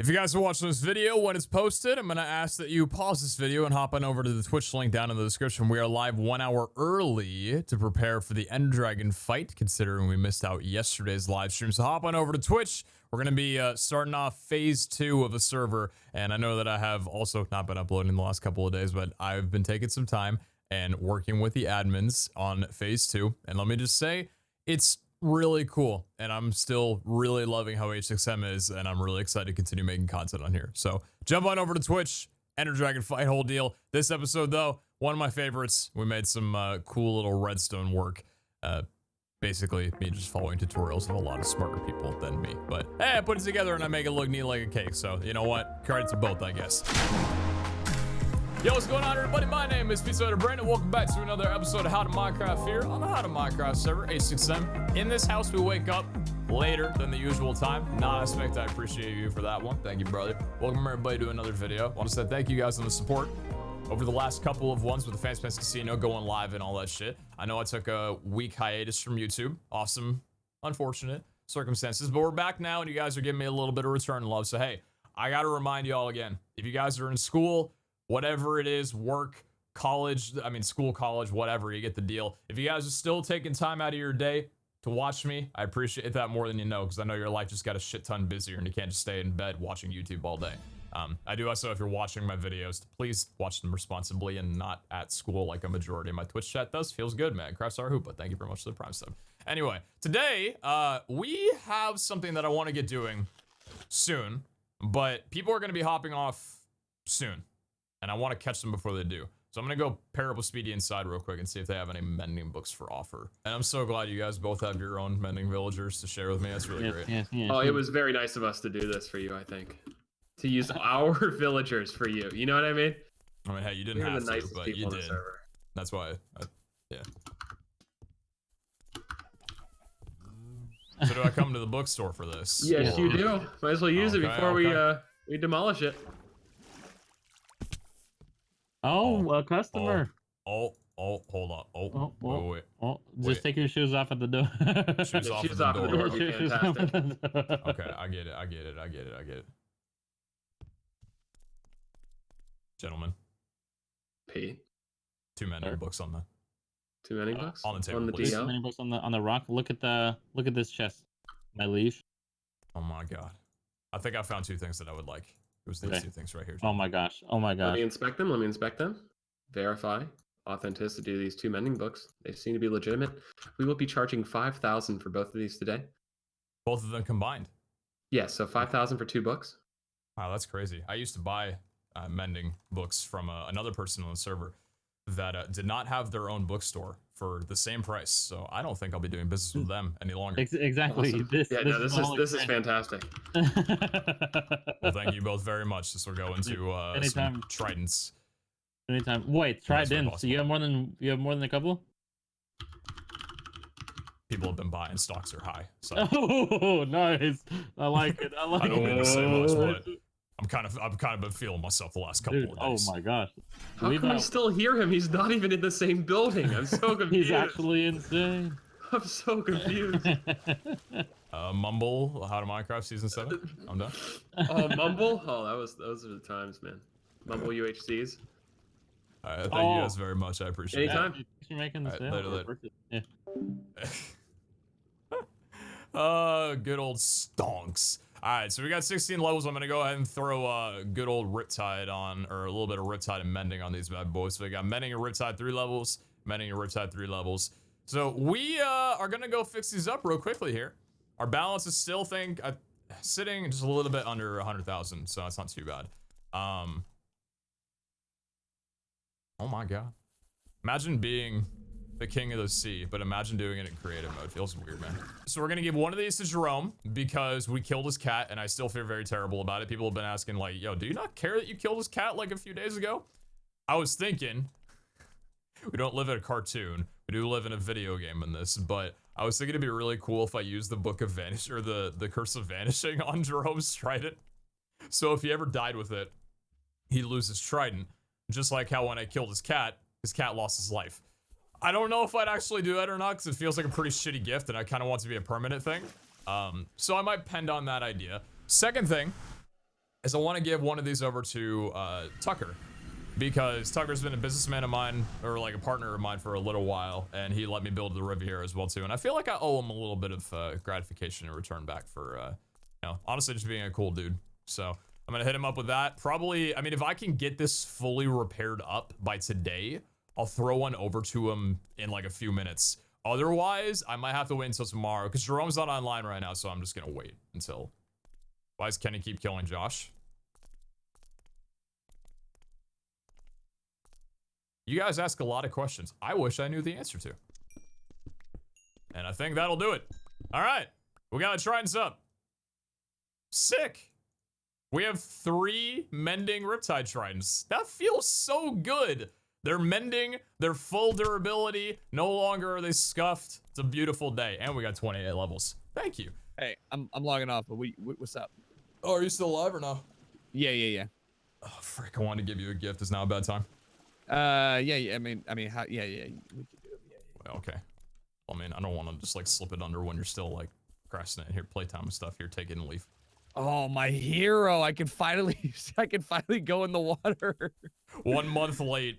If you guys are watching this video when it's posted, I'm going to ask that you pause this video and hop on over to the Twitch link down in the description. We are live 1 hour early to prepare for the End Dragon fight, considering we missed out yesterday's live stream. So hop on over to Twitch. We're going to be starting off phase 2 of the server. And I know that I have also not been uploading the last couple of days, but I've been taking some time and working with the admins on phase 2. And let me just say, it's really cool, and I'm still really loving how H6M is, and I'm really excited to continue making content on here. So jump on over to Twitch, Ender Dragon fight, whole deal. This episode though, one of my favorites. We made some cool little redstone work. Basically me just following tutorials of a lot of smarter people than me, but hey, I put it together and I make it look neat like a cake. So you know what, credit to both, I guess. Yo, what's going on, everybody? My name is PeteZahHutt, and welcome back to another episode of How to Minecraft here on the How to Minecraft server, H6M. In this house, we wake up later than the usual time. Not expect. I appreciate you for that one. Thank you, brother. Welcome everybody to another video. I want to say thank you guys on the support over the last couple of ones with the Fancy Casino going live and all that shit. I know I took a week hiatus from YouTube. Awesome, unfortunate circumstances, but we're back now, and you guys are giving me a little bit of return love. So hey, I got to remind y'all again, if you guys are in school, whatever it is, work, college, I mean school, college, whatever, you get the deal. If you guys are still taking time out of your day to watch me, I appreciate that more than you know, because I know your life just got a shit ton busier and you can't just stay in bed watching YouTube all day. I do also, if you're watching my videos, please watch them responsibly and not at school like a majority of my Twitch chat does. Feels good, man. PeteZahHutt, but thank you very much for the Prime sub. Anyway, today, we have something that I want to get doing soon, but people are going to be hopping off soon. And I want to catch them before they do. So I'm going to go pair up with Speedy inside real quick and see if they have any mending books for offer. And I'm so glad you guys both have your own mending villagers to share with me. That's really great. Yes. Oh, it was very nice of us to do this for you, I think. To use our villagers for you. You know what I mean? I mean, hey, you didn't have to, but you did. That's why, yeah. So do I come to the bookstore for this? Yes, you do. Might as well use it before we demolish it. Oh, a customer. Oh, hold up. Wait. Just take your shoes off at the door. Shoes off at the door. Would be fantastic. Okay, I get it. Gentlemen. Pete. 2 mending books on the... 2 mending books? On the table, on the please. 2 mending books on the rock. Look at this chest, my liege. Oh my god. I think I found 2 things that I would like. It was these 2 things right here. Oh my gosh. Let me inspect them. Verify authenticity of these 2 mending books. They seem to be legitimate. We will be charging 5,000 for both of these today. Both of them combined? Yes, so 5,000 for 2 books. Wow, that's crazy. I used to buy mending books from another person on the server that did not have their own bookstore for the same price. So I don't think I'll be doing business with them any longer. Exactly. Awesome. This is fantastic. Well, thank you both very much. This will go into some tridents. Anytime. Wait, tridents. So you have more than a couple? People have been buying. Stocks are high. So. Oh, nice. I like it. I don't mean to say much, but I've kind of been feeling myself the last couple of days. Oh my gosh. How can we still hear him? He's not even in the same building. I'm so confused. He's actually insane. I'm so confused. Mumble, How to Minecraft Season 7. I'm done. Oh, Mumble? Oh, those are the times, man. Mumble UHCs. Alright, thank you guys very much. I appreciate it. Anytime. Thanks for making this later. Yeah. Good old stonks. Alright, so we got 16 levels. I'm gonna go ahead and throw good old Riptide on, or a little bit of Riptide and Mending on these bad boys. So we got Mending and Riptide 3 levels, Mending and Riptide 3 levels. So we are gonna go fix these up real quickly here. Our balance is still sitting just a little bit under 100,000, so that's not too bad. Oh my god. Imagine being the king of the sea, but imagine doing it in creative mode. Feels weird, man. So we're gonna give one of these to Jerome because we killed his cat, and I still feel very terrible about it. People have been asking like, yo, do you not care that you killed his cat like a few days ago? I was thinking, we don't live in a cartoon. We do live in a video game in this, but I was thinking it'd be really cool if I used the Book of Vanish, or the Curse of Vanishing on Jerome's trident. So if he ever died with it, he'd lose his trident. Just like how when I killed his cat lost his life. I don't know if I'd actually do that or not, because it feels like a pretty shitty gift, and I kind of want it to be a permanent thing. So I might pend on that idea. Second thing, is I want to give one of these over to Tucker, because Tucker's been a businessman of mine, or like a partner of mine for a little while, and he let me build the Riviera as well too. And I feel like I owe him a little bit of gratification in return back for, you know, honestly just being a cool dude. So I'm gonna hit him up with that. Probably, I mean, if I can get this fully repaired up by today, I'll throw one over to him in like a few minutes. Otherwise, I might have to wait until tomorrow, because Jerome's not online right now, so I'm just gonna wait until. Why does Kenny keep killing Josh? You guys ask a lot of questions I wish I knew the answer to. And I think that'll do it. All right, we got a Trident sub. Sick. We have 3 mending Riptide Tridents. That feels so good. They're mending, they're full durability, no longer are they scuffed. It's a beautiful day, and we got 28 levels. Thank you. Hey, I'm logging off, but what's up? Oh, are you still alive or no? Yeah. Oh, frick, I wanted to give you a gift. Is now a bad time? Yeah. I mean, how? Yeah. We could do it. Yeah. Well, okay. Well, I mean, I don't want to just like slip it under when you're still like procrastinating. Here, playtime and stuff. Here, take it and leave. Oh, my hero! I can finally go in the water. 1 month late.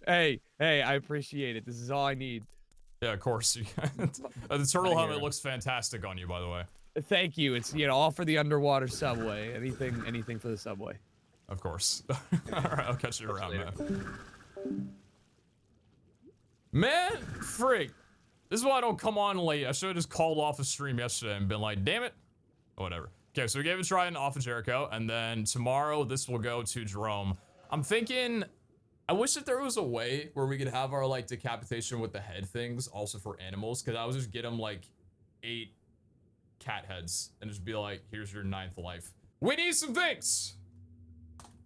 Hey, I appreciate it. This is all I need. Yeah, of course. The turtle helmet looks fantastic on you, by the way. Thank you. It's, you know, all for the underwater subway. Anything for the subway. Of course. All right, I'll catch you around, man. Man, freak. This is why I don't come on late. I should have just called off a stream yesterday and been like, damn it. Whatever. Okay, so we gave it a try off of Jericho, and then tomorrow this will go to Jerome. I'm thinking, I wish that there was a way where we could have our like decapitation with the head things also for animals, because I would just get them like 8 cat heads and just be like, here's your 9th life. We need some things.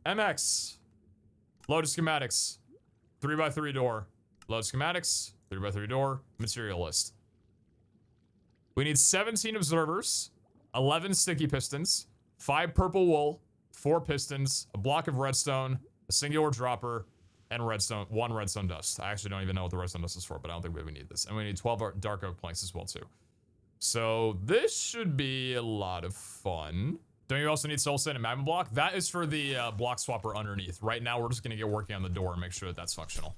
MX. Load of schematics. 3x3 door. Load schematics. 3x3 door. Material list. We need 17 observers. 11 sticky pistons. 5 purple wool. 4 pistons. A block of redstone. A singular dropper. And redstone. 1 redstone dust. I actually don't even know what the redstone dust is for, but I don't think we need this. And we need 12 dark oak planks as well too. So this should be a lot of fun. Don't you also need soul sand and magma block? That is for the block swapper underneath. Right now, we're just gonna get working on the door and make sure that that's functional.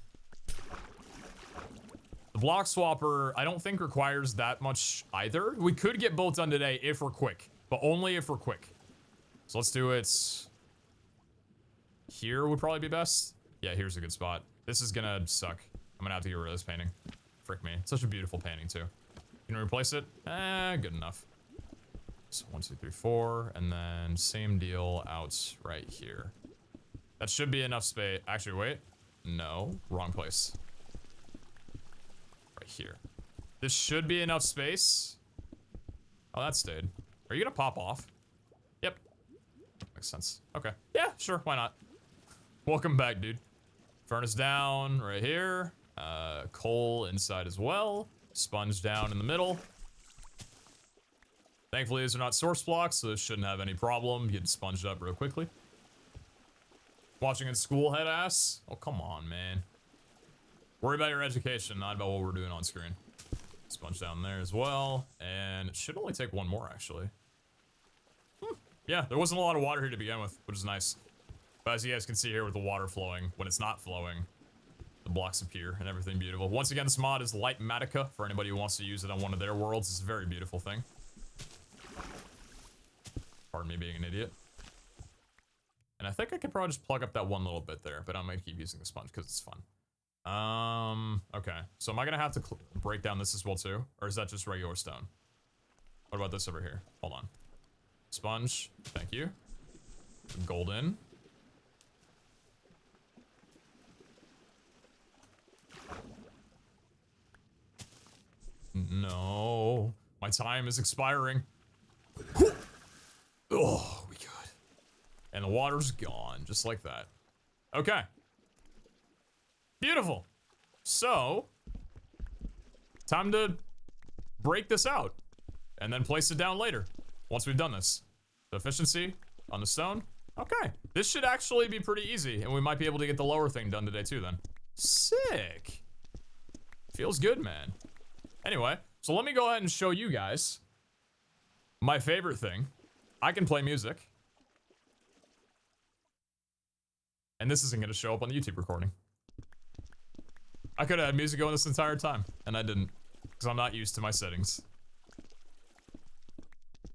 The block swapper, I don't think requires that much either. We could get both done today if we're quick, but only if we're quick. So let's do it. Here would probably be best. Yeah, here's a good spot. This is gonna suck. I'm gonna have to get rid of this painting. Frick me. It's such a beautiful painting too. Can we replace it? Good enough. So 1, 2, 3, 4, and then same deal out right here. That should be enough space. Actually, wait. No, wrong place. Right here. This should be enough space. Oh, that stayed. Are you gonna pop off? Yep. Makes sense. Okay. Yeah, sure. Why not? Welcome back, dude. Furnace down right here. Coal inside as well. Sponge down in the middle. Thankfully, these are not source blocks, so this shouldn't have any problem. Get sponged up real quickly. Watching in school, head ass? Oh, come on, man. Worry about your education, not about what we're doing on screen. Sponge down there as well. And it should only take 1 more, actually. Yeah, there wasn't a lot of water here to begin with, which is nice. But as you guys can see here with the water flowing, when it's not flowing, the blocks appear and everything beautiful. Once again, this mod is Lightmatica for anybody who wants to use it on one of their worlds. It's a very beautiful thing. Pardon me being an idiot. And I think I could probably just plug up that one little bit there, but I'm gonna keep using the sponge because it's fun. Okay. So am I gonna have to break down this as well too? Or is that just regular stone? What about this over here? Hold on. Sponge, thank you. Golden. No. My time is expiring. Oh, we good. And the water's gone, just like that. Okay. Beautiful. So, time to break this out and then place it down later once we've done this. The efficiency on the stone. Okay. This should actually be pretty easy, and we might be able to get the lower thing done today too then. Sick. Feels good, man. Anyway, so let me go ahead and show you guys my favorite thing. I can play music. And this isn't gonna show up on the YouTube recording. I could have had music going this entire time, and I didn't, because I'm not used to my settings.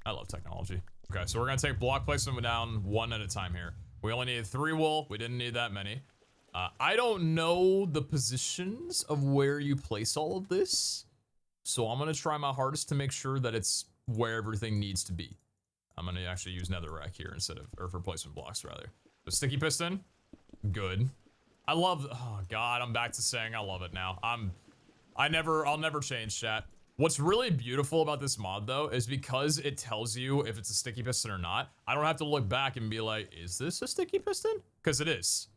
I love technology. Okay, so we're gonna take block placement down one at a time here. We only needed 3 wool. We didn't need that many. I don't know the positions of where you place all of this, so I'm gonna try my hardest to make sure that it's where everything needs to be. I'm gonna actually use netherrack here instead of, or for placement blocks rather. So sticky piston, good. I love, oh god, I'm back to saying I love it now. I'll never change, chat. What's really beautiful about this mod though is because it tells you if it's a sticky piston or not, I don't have to look back and be like, is this a sticky piston? Because it is.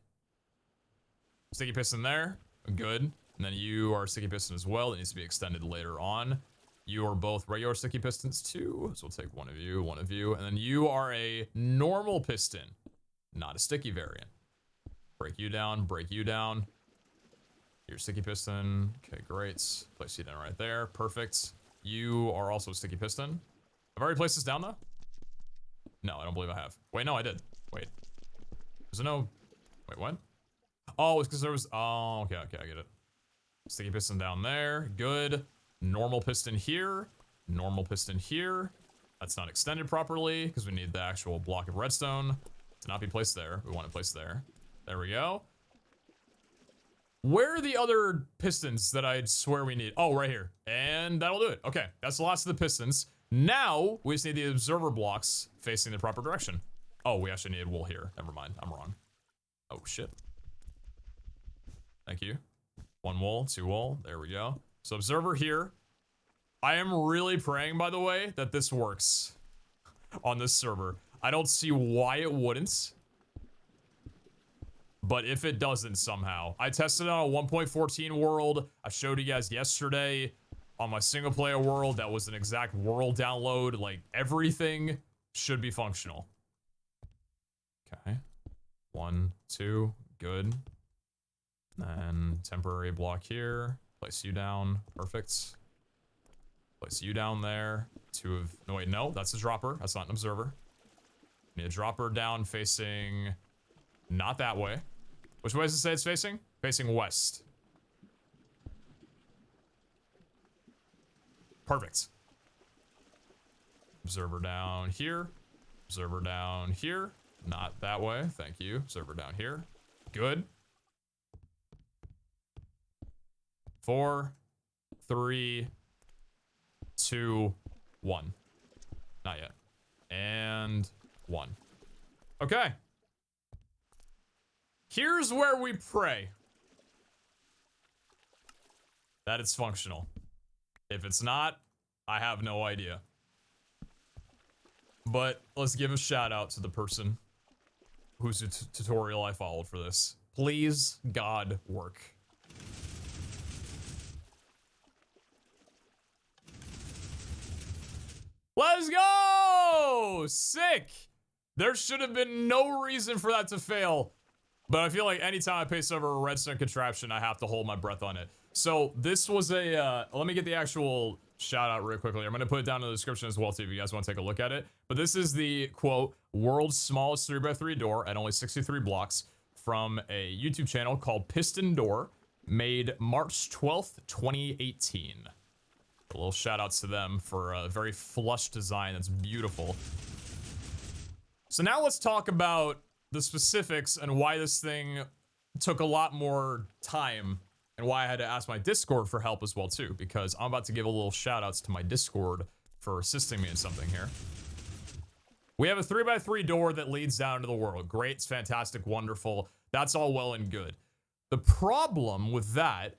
Sticky piston there, good. And then you are a sticky piston as well. It needs to be extended later on. You are both regular sticky pistons too. So we'll take one of you, and then you are a normal piston, not a sticky variant. Break you down, break you down. Your sticky piston, okay, great. Place you down right there, perfect. You are also a sticky piston. I've already placed this down though? No, I don't believe I have. Wait, no, I did. Wait. There's no, wait, what? Oh, it's because there was, oh, okay, I get it. Sticky piston down there, good. Normal piston here, normal piston here. That's not extended properly because we need the actual block of redstone to not be placed there. We want it placed there. There we go. Where are the other pistons that I swear we need? Oh, right here. And that'll do it. Okay, that's the last of the pistons. Now, we just need the observer blocks facing the proper direction. Oh, we actually needed wool here. Never mind, I'm wrong. Oh, shit. Thank you. 1 wool, 2 wool, there we go. So observer here. I am really praying, by the way, that this works on this server. I don't see why it wouldn't. But if it doesn't somehow, I tested it on a 1.14 world. I showed you guys yesterday on my single player world. That was an exact world download. Like everything should be functional. Okay. 1, 2, good. And temporary block here. Place you down. Perfect. Place you down there. 2 of, no wait, no, that's a dropper. That's not an observer. Need a dropper down facing, not that way. Which way does it say it's facing? Facing west. Perfect. Observer down here. Observer down here. Not that way. Thank you. Observer down here. Good. 4, 3, 2, 1. Not yet. And 1. Okay. Here's where we pray that it's functional. If it's not, I have no idea. But let's give a shout out to the person whose tutorial I followed for this. Please, God, work. Let's go! Sick! There should have been no reason for that to fail. But I feel like anytime I paste over a redstone contraption, I have to hold my breath on it. So this was a, let me get the actual shout out real quickly. I'm going to put it down in the description as well too if you guys want to take a look at it. But this is the, quote, world's smallest 3x3 door at only 63 blocks from a YouTube channel called Piston Door, made March 12th, 2018. A little shout outs to them for a very flush design that's beautiful. So now let's talk about the specifics and why this thing took a lot more time and why I had to ask my Discord for help as well too, because I'm about to give a little shout outs to my Discord for assisting me in something here. We have a 3x3 door that leads down into the world. Great, it's fantastic, wonderful. That's all well and good. The problem with that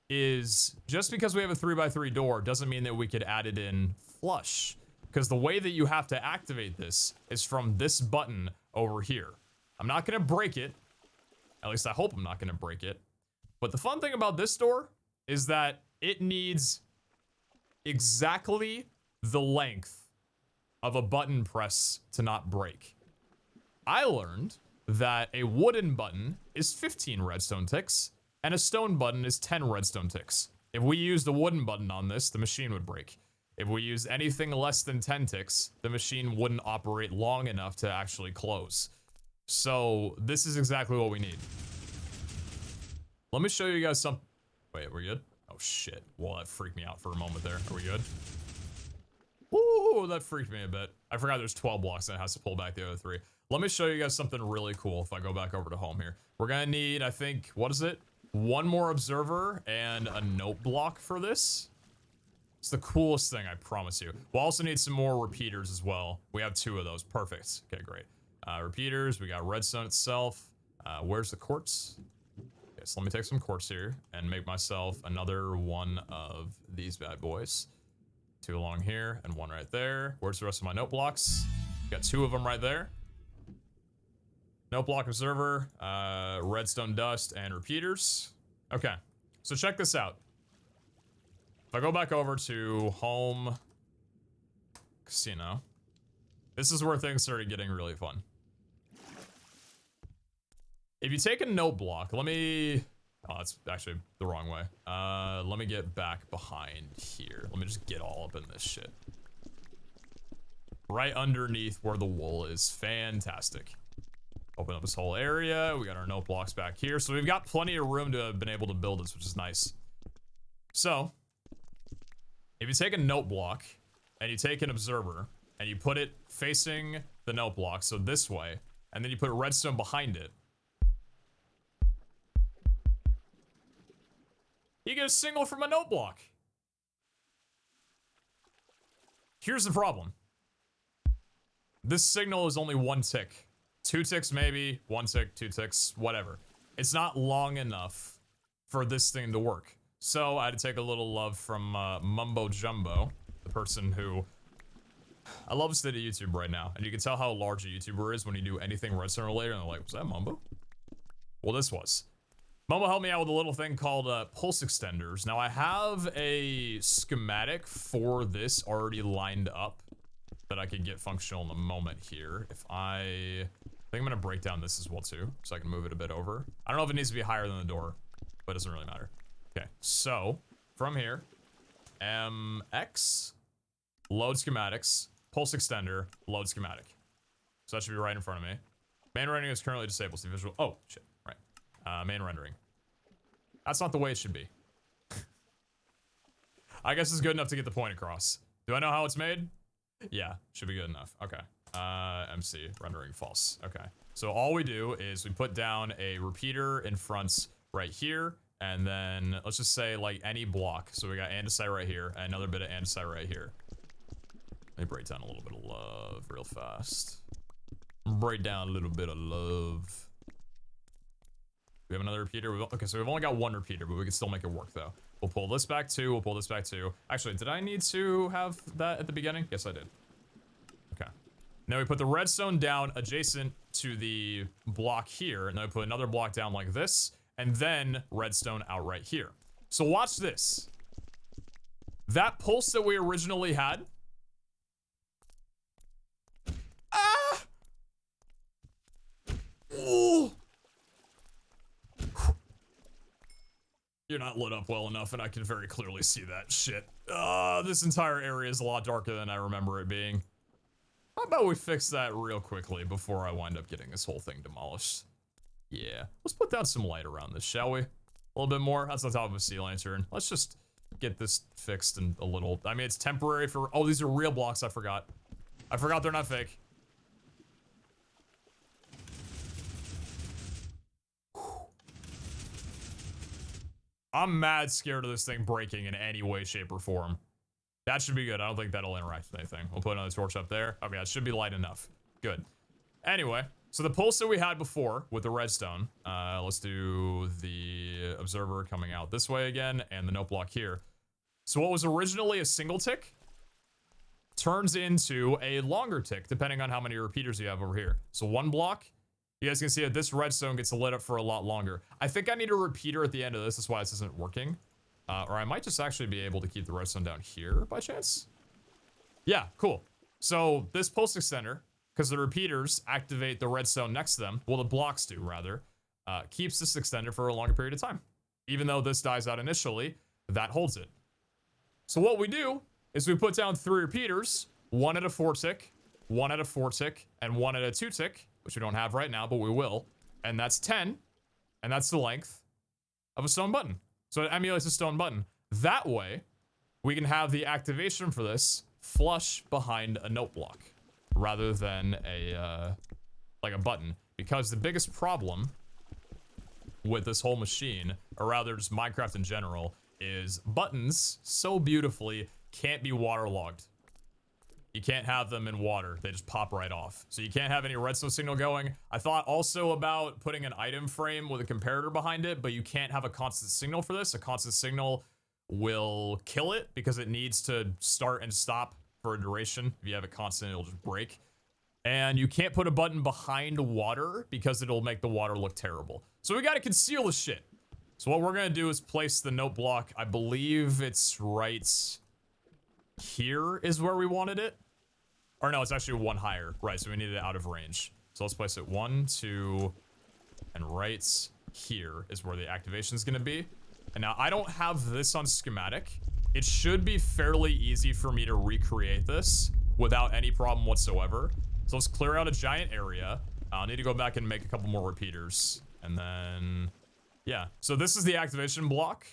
is just because we have a 3x3 door doesn't mean that we could add it in flush. Because the way that you have to activate this is from this button over here. I'm not gonna break it. At least I hope I'm not gonna break it. But the fun thing about this door is that it needs exactly the length of a button press to not break. I learned that a wooden button is 15 redstone ticks and a stone button is 10 redstone ticks. If we used the wooden button on this, the machine would break. If we use anything less than 10 ticks, the machine wouldn't operate long enough to actually close. So this is exactly what we need. Let me show you guys some. Wait, we're good? Oh shit. Well, that freaked me out for a moment there. Are we good? Ooh, that freaked me a bit. I forgot there's 12 blocks and it has to pull back the other 3. Let me show you guys something really cool if I go back over to home here. We're gonna need, I think, what is it? 1 more observer and a note block for this. It's the coolest thing, I promise you. We'll also need some more repeaters as well. We have 2 of those. Perfect. Okay, great. Repeaters, we got redstone itself. Where's the quartz? Okay, so let me take some quartz here and make myself another one of these bad boys. 2 along here and 1 right there. Where's the rest of my note blocks? Got 2 of them right there. Note block observer, redstone dust, and repeaters. Okay, so check this out. If I go back over to home casino, this is where things started getting really fun. If you take a note block, let me... Oh, that's actually the wrong way. Let me get back behind here. Let me just get all up in this shit. Right underneath where the wool is. Fantastic. Open up this whole area. We got our note blocks back here. So we've got plenty of room to have been able to build this, which is nice. So, if you take a note block and you take an observer and you put it facing the note block, so this way, and then you put redstone behind it, you get a signal from a note block. Here's the problem. This signal is only 1 tick. 2 ticks maybe, 1 tick, 2 ticks, whatever. It's not long enough for this thing to work. So I had to take a little love from Mumbo Jumbo, the person who... I love the state of YouTube right now, and you can tell how large a YouTuber is when you do anything redstone related, and they're like, was that Mumbo? Well, this was. Mumbo helped me out with a little thing called pulse extenders. Now, I have a schematic for this already lined up that I can get functional in a moment here. If I think I'm gonna break down this as well too, so I can move it a bit over. I don't know if it needs to be higher than the door, but it doesn't really matter. Okay, so from here, MX, load schematics, pulse extender, load schematic. So that should be right in front of me. Main rendering is currently disabled. So visual. Oh shit! Right. Main rendering. That's not the way it should be. I guess it's good enough to get the point across. Do I know how it's made? Yeah, should be good enough. Okay. MC, rendering false. Okay. So all we do is we put down a repeater in front right here, and then let's just say like any block. So we got andesite right here, and another bit of andesite right here. Let me break down a little bit of love real fast. Break down a little bit of love. We have another repeater. Okay, so we've only got 1 repeater, but we can still make it work though. We'll pull this back 2, we'll pull this back 2. Actually, did I need to have that at the beginning? Yes, I did. Okay. Now we put the redstone down adjacent to the block here, and then we put another block down like this, and then redstone out right here. So watch this. That pulse that we originally had. Ah! Ooh! You're not lit up well enough, and I can very clearly see that shit. This entire area is a lot darker than I remember it being. How about we fix that real quickly before I wind up getting this whole thing demolished? Yeah, let's put down some light around this, shall we? A little bit more. That's on top of a sea lantern. Let's just get this fixed in a little. I mean, it's temporary for. Oh, these are real blocks. I forgot. I forgot they're not fake. I'm mad scared of this thing breaking in any way, shape, or form. That should be good. I don't think that'll interact with anything. We'll put another torch up there. Okay, that should be light enough. Good. Anyway, so the pulse that we had before with the redstone, let's do the observer coming out this way again, and the note block here. So what was originally a single tick turns into a longer tick, depending on how many repeaters you have over here. So 1 block. You guys can see that this redstone gets lit up for a lot longer. I think I need a repeater at the end of this. That's why this isn't working. Or I might just actually be able to keep the redstone down here by chance. Yeah, cool. So this pulse extender, because the repeaters activate the redstone next to them, well, the blocks do rather, keeps this extender for a longer period of time. Even though this dies out initially, that holds it. So what we do is we put down 3 repeaters, 1 at a 4 tick, 1 at a 4 tick, and 1 at a 2 tick. which we don't have right now, but we will. And that's 10. And that's the length of a stone button. So it emulates a stone button. That way, we can have the activation for this flush behind a note block rather than a like a button. Because the biggest problem with this whole machine, or rather just Minecraft in general, is buttons so beautifully can't be waterlogged. You can't have them in water. They just pop right off. So you can't have any redstone signal going. I thought also about putting an item frame with a comparator behind it, but you can't have a constant signal for this. A constant signal will kill it because it needs to start and stop for a duration. If you have it constant, it'll just break. And you can't put a button behind water because it'll make the water look terrible. So we gotta conceal the shit. So what we're gonna do is place the note block. I believe it's right here is where we wanted it. Or no, it's actually one higher. Right, so we need it out of range. So let's place it 1, 2, and right here is where the activation is gonna be. And now I don't have this on schematic. It should be fairly easy for me to recreate this without any problem whatsoever. So let's clear out a giant area. I'll need to go back and make a couple more repeaters. And then, yeah. So this is the activation block.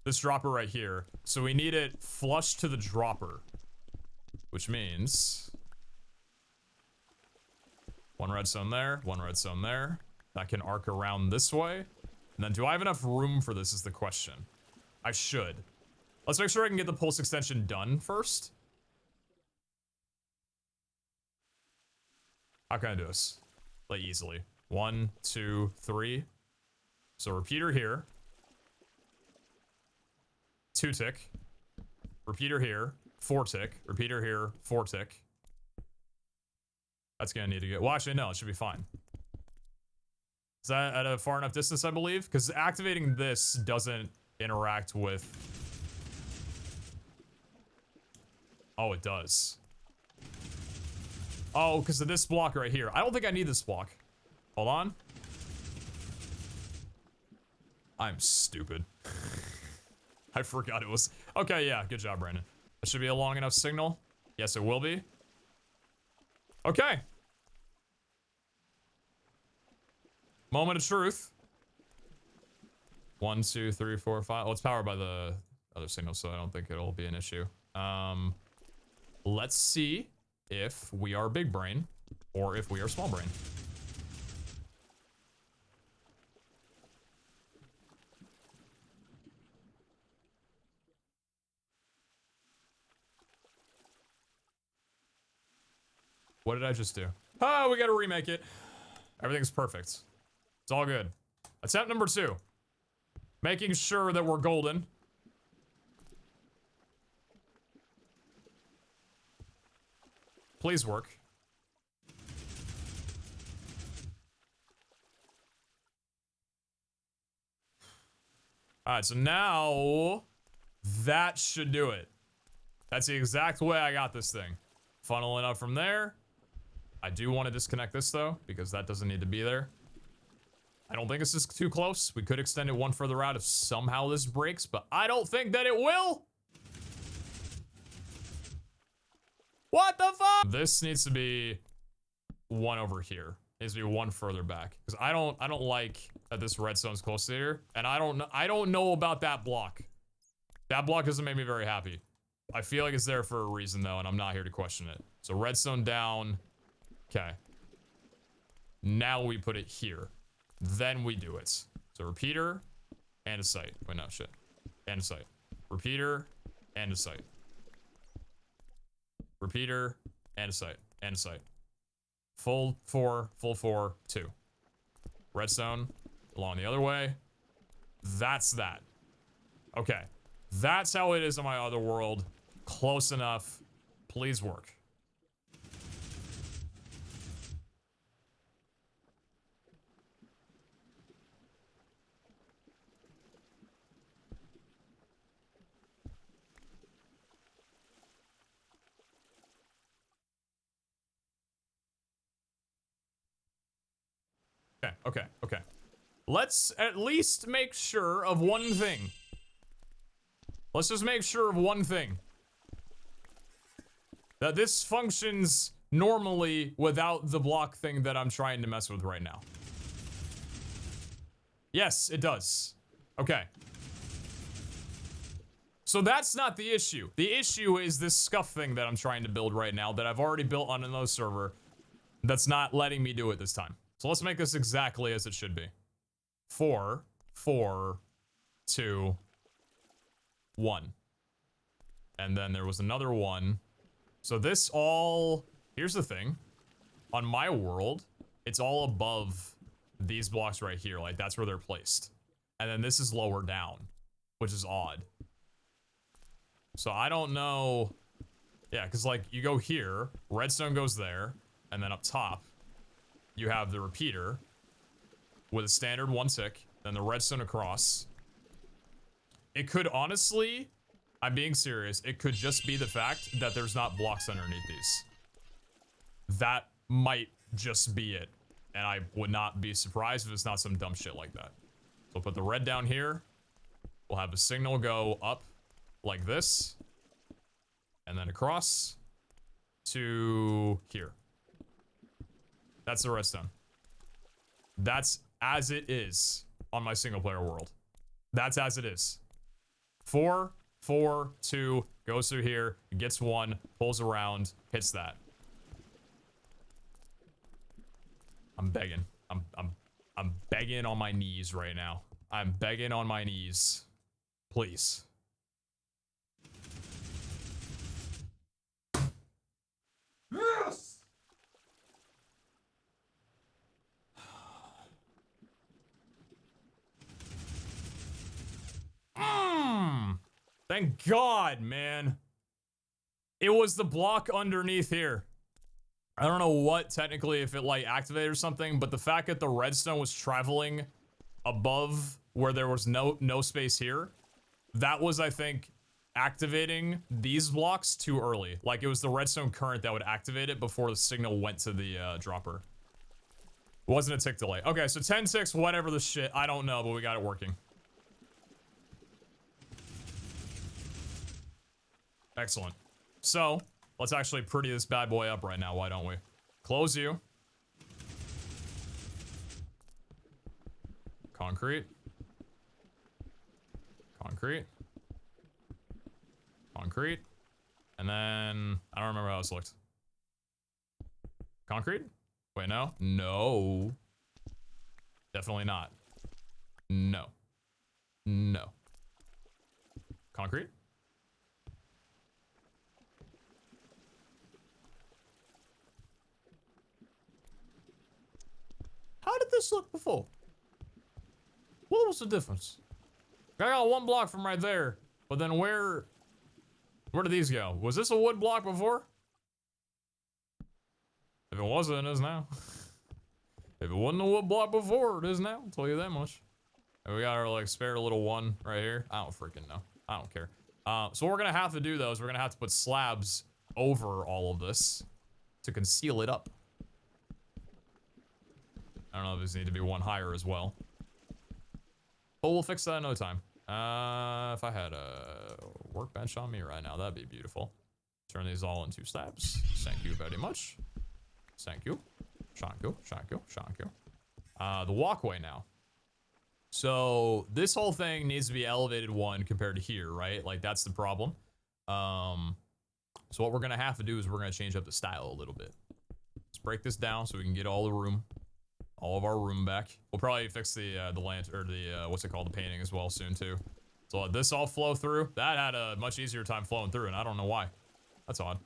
This dropper right here. So we need it flush to the dropper. Which means one redstone there, one redstone there. That can arc around this way. And then do I have enough room for this is the question. I should. Let's make sure I can get the pulse extension done first. How can I do this? Like easily. 1, 2, 3. So repeater here. 2 tick. Repeater here. 4 tick. Repeater here. 4 tick. That's gonna need to get. Well, actually, no, it should be fine. Is that at a far enough distance, I believe? Because activating this doesn't interact with. Oh, it does. Oh, because of this block right here. I don't think I need this block. Hold on. I'm stupid. I forgot it was. Okay, yeah, good job, Brandon. That should be a long enough signal. Yes, it will be. Okay. Moment of truth. 1, 2, 3, 4, 5. Well, it's powered by the other signal, so I don't think it'll be an issue. Let's see if we are big brain or if we are small brain. What did I just do? Oh, we gotta remake it. Everything's perfect. It's all good. Attempt number 2. Making sure that we're golden. Please work. Alright, so now that should do it. That's the exact way I got this thing. Funneling up from there. I do want to disconnect this though, because that doesn't need to be there. I don't think this is too close. We could extend it one further out if somehow this breaks, but I don't think that it will. What the fuck? This needs to be one over here. It needs to be one further back, because I don't like that this redstone's close to here, and I don't know about that block. That block doesn't make me very happy. I feel like it's there for a reason though, and I'm not here to question it. So redstone down. Okay. Now we put it here. Then we do it. So repeater and a site. Wait, no, shit. And a site. Repeater and a site. Repeater and a site. And a site. Full 4, 2. Redstone along the other way. That's that. Okay. That's how it is in my other world. Close enough. Please work. Okay. Let's at least make sure of one thing. Let's just make sure of one thing. That this functions normally without the block thing that I'm trying to mess with right now. Yes, it does. Okay. So that's not the issue. The issue is this scuff thing that I'm trying to build right now that I've already built on another server that's not letting me do it this time. So let's make this exactly as it should be. 4, 4, 2, 1. And then there was another one. So this all... Here's the thing. On my world, it's all above these blocks right here. Like, that's where they're placed. And then this is lower down, which is odd. So I don't know. Yeah, because like you go here, redstone goes there, and then up top, you have the repeater with a standard 1 tick, then the redstone across. It could honestly, I'm being serious, it could just be the fact that there's not blocks underneath these. That might just be it. And I would not be surprised if it's not some dumb shit like that. So we'll put the red down here. We'll have a signal go up like this, and then across to here. That's the redstone. That's as it is on my single player world. That's as it is. 4, 4, 2, goes through here, gets 1, pulls around, hits that. I'm begging. I'm begging on my knees right now. I'm begging on my knees. Please. Yes! Thank God, man. It was the block underneath here. I don't know what technically, if it like activated or something, but the fact that the redstone was traveling above where there was no space here, that was, I think, activating these blocks too early. Like, it was the redstone current that would activate it before the signal went to the dropper. It wasn't a tick delay. Okay, so 10 ticks, whatever the shit, I don't know, but we got it working. Excellent. So, let's actually pretty this bad boy up right now, why don't we? Close you. Concrete. Concrete. Concrete. And then, I don't remember how this looked. Concrete? Wait, no? No. Definitely not. No. No. Concrete? How did this look before? What was the difference? I got 1 block from right there, but then where did these go? Was this a wood block before? If it wasn't, it is now. If it wasn't a wood block before, it is now. I'll tell you that much. And we got our like spare little one right here. I don't freaking know. I don't care. So what we're gonna have to do though is we're gonna have to put slabs over all of this to conceal it up. I don't know if these need to be 1 higher as well. But we'll fix that in no time. If I had a workbench on me right now, that'd be beautiful. Turn these all into slabs. Thank you very much. Thank you. Thank you. Thank you. Thank you. The walkway now. So this whole thing needs to be elevated 1 compared to here, right? Like that's the problem. So what we're gonna have to do is we're gonna change up the style a little bit. Let's break this down so we can get all the room. All of our room back. We'll probably fix the lantern, or the, what's it called, the painting as well soon too. So let this all flow through. That had a much easier time flowing through, and I don't know why. That's odd.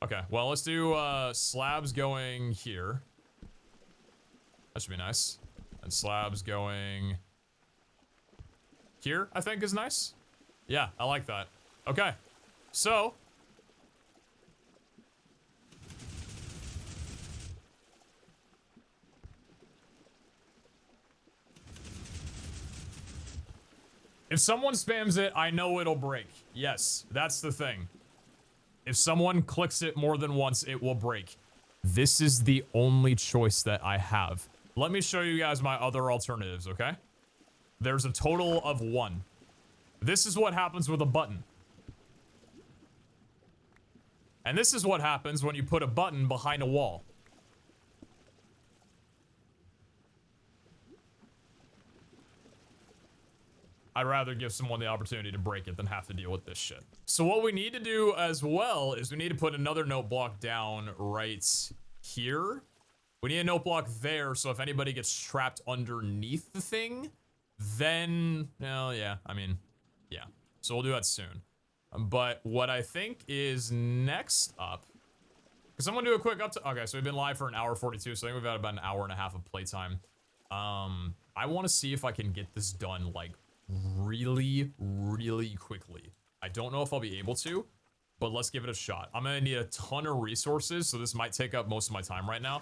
Okay, well, let's do slabs going here. That should be nice. And slabs going here, I think is nice. Yeah, I like that. Okay, so if someone spams it, I know it'll break. Yes, that's the thing. If someone clicks it more than once, it will break. This is the only choice that I have. Let me show you guys my other alternatives, okay? There's a total of 1. This is what happens with a button. And this is what happens when you put a button behind a wall. I'd rather give someone the opportunity to break it than have to deal with this shit. So what we need to do as well is we need to put another note block down right here. We need a note block there, so if anybody gets trapped underneath the thing, then, well, yeah, I mean, yeah. So we'll do that soon. But what I think is next up, because I'm gonna do a quick okay, so we've been live for an hour 42, so I think we've had about an hour and a half of playtime. I want to see if I can get this done, like, really, really quickly. I don't know if I'll be able to, but let's give it a shot. I'm gonna need a ton of resources, so this might take up most of my time right now.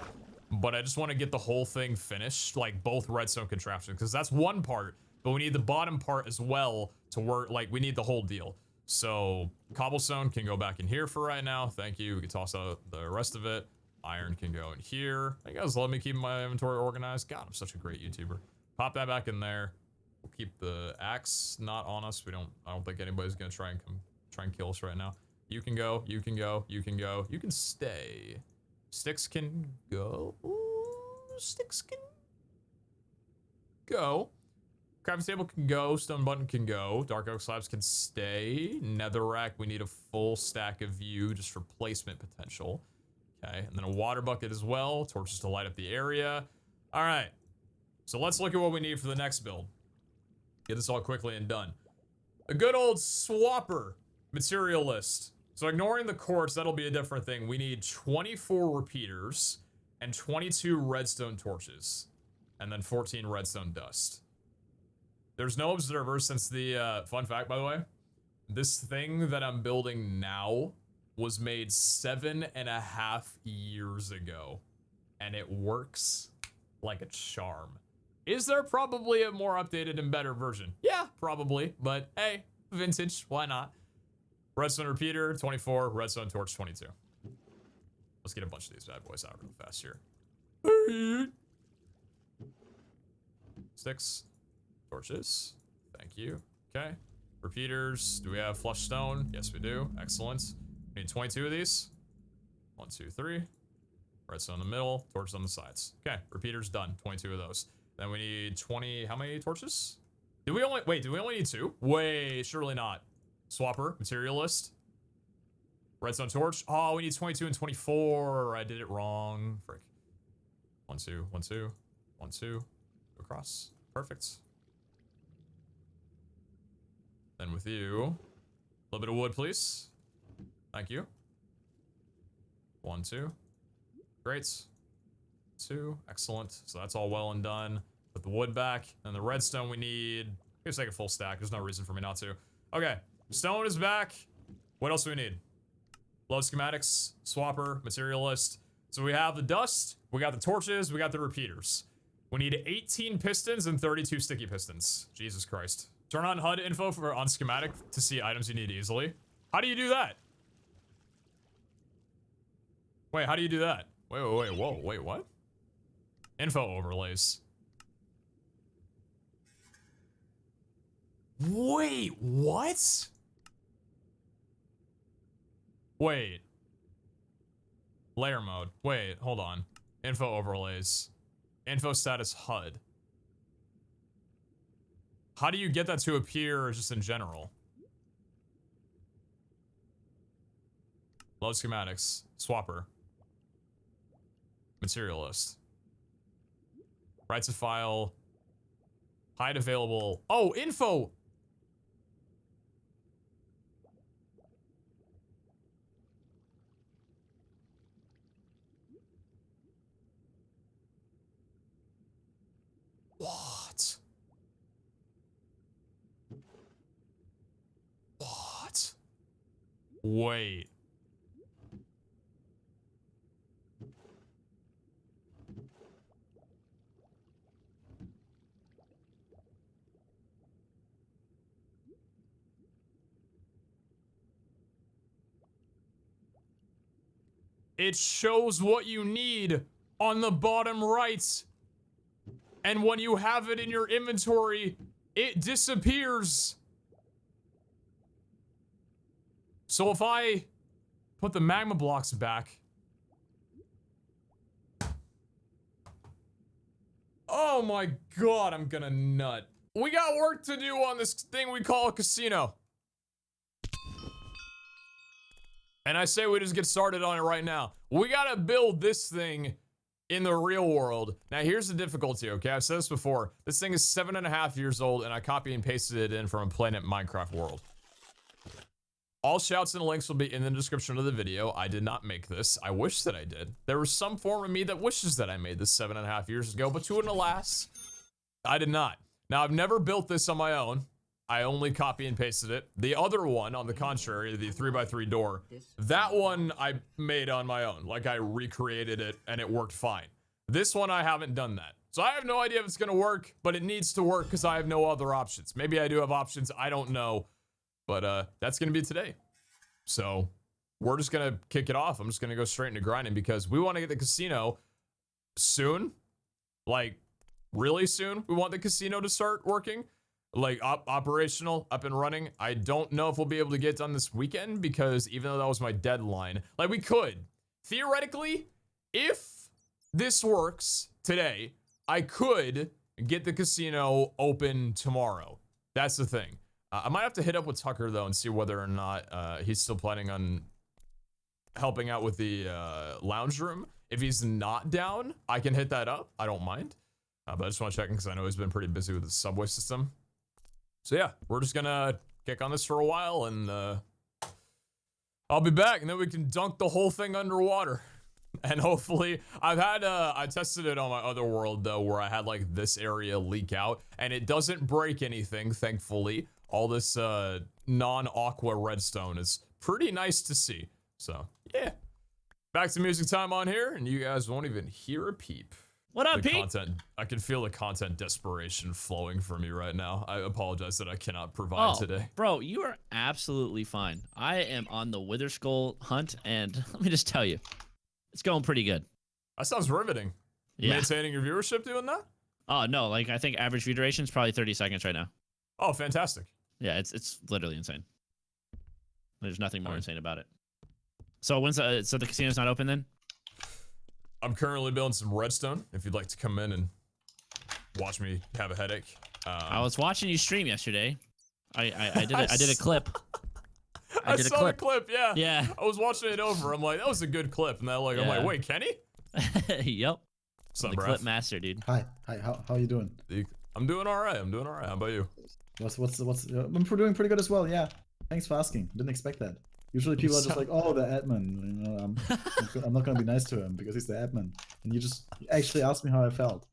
But I just want to get the whole thing finished, like both redstone contraptions, because that's one part, but we need the bottom part as well to work, like we need the whole deal. So cobblestone can go back in here for right now. Thank you. We can toss out the rest of it. Iron can go in here. You guys let me keep my inventory organized. God, I'm such a great YouTuber. Pop that back in there. We'll keep the axe not on us. I don't think anybody's gonna try and kill us right now. You can go, you can go, you can go, you can stay. Sticks can go. Ooh, sticks can go. Crafting table can go. Stone button can go. Dark oak slabs can stay. Netherrack, we need a full stack of you just for placement potential. Okay, and then a water bucket as well. Torches to light up the area. All right, so let's look at what we need for the next build. Get this all quickly and done. A good old swapper material list. So ignoring the quartz, that'll be a different thing. We need 24 repeaters and 22 redstone torches. And then 14 redstone dust. There's no observers since the, fun fact, by the way, this thing that I'm building now was made 7.5 years ago. And it works like a charm. Is there probably a more updated and better version? Yeah, probably. But hey, vintage, why not? Redstone repeater, 24. Redstone torch, 22. Let's get a bunch of these bad boys out real fast here. Sticks. Torches. Thank you. Okay. Repeaters. Do we have flush stone? Yes, we do. Excellent. We need 22 of these. 1, 2, 3. Redstone in the middle. Torches on the sides. Okay. Repeaters done. 22 of those. Then we need 20. How many torches? Do we only need 2? Wait, surely not. Swapper, materialist. Redstone torch. Oh, we need 22 and 24. I did it wrong. Frick. 1, 2, 1, 2, 1, 2. Across. Perfect. Then with you, a little bit of wood, please. Thank you. 1, 2. Great. 2. Excellent. So that's all well and done. Put the wood back. And the redstone we need. Let's take a full stack. There's no reason for me not to. Okay. Stone is back. What else do we need? Load schematics, swapper, materialist. So we have the dust, we got the torches, we got the repeaters. We need 18 pistons and 32 sticky pistons. Jesus Christ. Turn on HUD info on schematic to see items you need easily. How do you do that? Wait, how do you do that? Wait, whoa, wait, what? Info overlays. Wait, what? Wait. Layer mode. Wait, hold on. Info overlays. Info status HUD. How do you get that to appear just in general? Load schematics. Swapper. Materialist. Write to file. Hide available. Oh, info! What? What? Wait. It shows what you need on the bottom right. And when you have it in your inventory, it disappears. So if I put the magma blocks back. Oh my god, I'm gonna nut. We got work to do on this thing we call a casino. And I say we just get started on it right now. We gotta build this thing in the real world. Now here's the difficulty, okay? I've said this before. This thing is 7.5 years old and I copy and pasted it in from a Planet Minecraft world. All shouts and links will be in the description of the video. I did not make this. I wish that I did. There was some form of me that wishes that I made this 7.5 years ago, but to an alas, I did not. Now I've never built this on my own. I only copy and pasted it. The other one, on the contrary, the 3x3 door, that one I made on my own. Like I recreated it and it worked fine. This one I haven't done that. So I have no idea if it's gonna work, but it needs to work because I have no other options. Maybe I do have options, I don't know. But that's gonna be today. So we're just gonna kick it off. I'm just gonna go straight into grinding because we want to get the casino soon. Like really soon. We want the casino to start working. Like operational, up and running. I don't know if we'll be able to get it done this weekend because even though that was my deadline, like we could. Theoretically, if this works today, I could get the casino open tomorrow. That's the thing. I might have to hit up with Tucker though and see whether or not he's still planning on helping out with the lounge room. If he's not down, I can hit that up. I don't mind. But I just want to check in because I know he's been pretty busy with the subway system. So yeah, we're just gonna kick on this for a while and I'll be back and then we can dunk the whole thing underwater. And hopefully, I tested it on my other world though where I had like this area leak out and it doesn't break anything, thankfully. All this non-aqua redstone is pretty nice to see. So yeah, back to music time on here and you guys won't even hear a peep. What up, Pete? I can feel the content desperation flowing from me right now. I apologize that I cannot provide today. Bro, you are absolutely fine. I am on the Wither Skull hunt, and let me just tell you, it's going pretty good. That sounds riveting. Yeah. Maintaining your viewership doing that? Oh, no, like, I think average view duration is probably 30 seconds right now. Oh, fantastic. Yeah, it's literally insane. There's nothing more insane about it. So so the casino's not open then? I'm currently building some redstone. If you'd like to come in and watch me have a headache. I was watching you stream yesterday. I did a clip. I saw the clip, yeah. Yeah. I was watching it over. I'm like, that was a good clip. And then I'm like, wait, Kenny? Yep. What's up, the bro? clip master, dude. Hi. How you doing? I'm doing all right. How about you? I'm doing pretty good as well. Yeah. Thanks for asking. Didn't expect that. Usually people are just like, oh, the admin. You know, I'm not gonna be nice to him because he's the admin. And you actually asked me how I felt.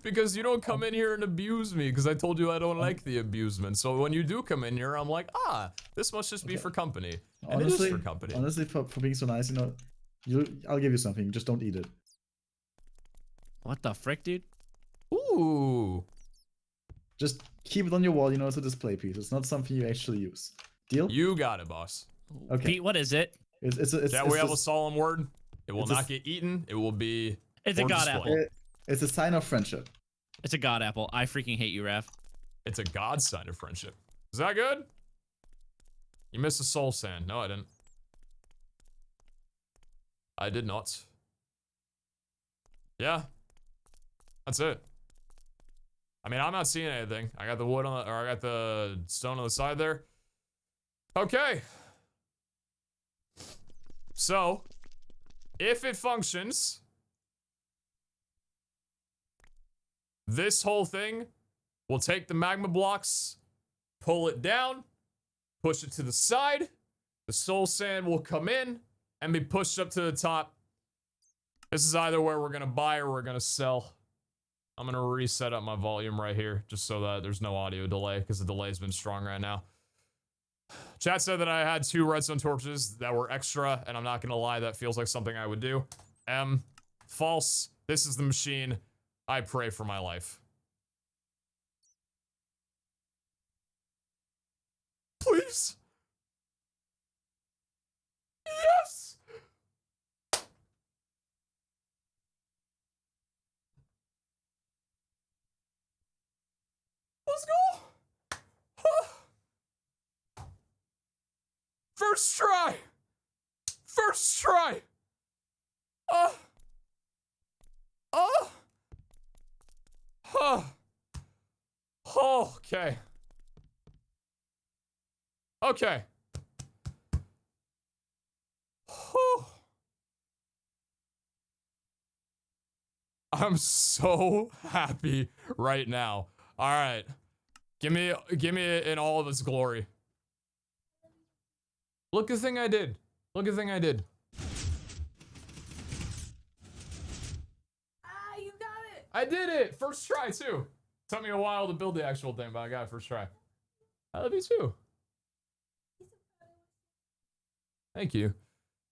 Because you don't come in here and abuse me because I told you I don't like the abusement. So when you do come in here, I'm like, this must just be for company. And Honestly, it is for company. Honestly, for being so nice, you know, I'll give you something. Just don't eat it. What the frick, dude? Ooh. Just keep it on your wall, you know, as a display piece. It's not something you actually use. Deal? You got it, boss. Okay. Pete, what is it? That we have a solemn word. It will not get eaten. It will be. It's a god display. apple. It's a sign of friendship. It's a god apple. I freaking hate you, Raph. It's a god sign of friendship. Is that good? You missed a soul sand. No, I didn't. I did not. Yeah. That's it. I mean, I'm not seeing anything. I got the wood on the, or I got the stone on the side there. Okay. So, if it functions, this whole thing will take the magma blocks, pull it down, push it to the side. The soul sand will come in and be pushed up to the top. This is either where we're gonna buy or we're gonna sell. I'm gonna reset up my volume right here just so that there's no audio delay because the delay's been strong right now. Chat said that I had 2 redstone torches that were extra, and I'm not gonna lie, that feels like something I would do. False. This is the machine. I pray for my life. Please. Yes. Let's go. First try. First try. Oh. Oh. Oh. Oh. Okay. Okay. Whew. I'm so happy right now. All right. Give me it in all of its glory. Look at the thing I did. Look at the thing I did. Ah, you got it. I did it. First try too. Took me a while to build the actual thing, but I got it first try. I love you too. Thank you.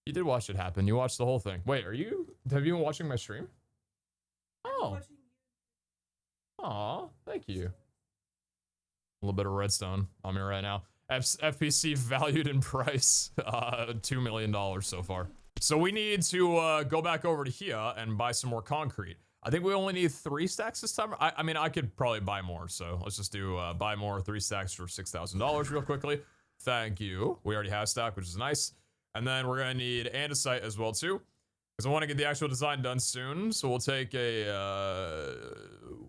You did watch it happen. You watched the whole thing. Wait, have you been watching my stream? Oh. Aw, thank you. A little bit of redstone on me right now. FPC valued in price, $2 million so far. So we need to go back over to here and buy some more concrete. I think we only need 3 stacks this time. I mean, I could probably buy more, so let's just do buy more, 3 stacks for $6,000 real quickly. Thank you. We already have stock, which is nice. And then we're gonna need andesite as well too, because I want to get the actual design done soon. So we'll take a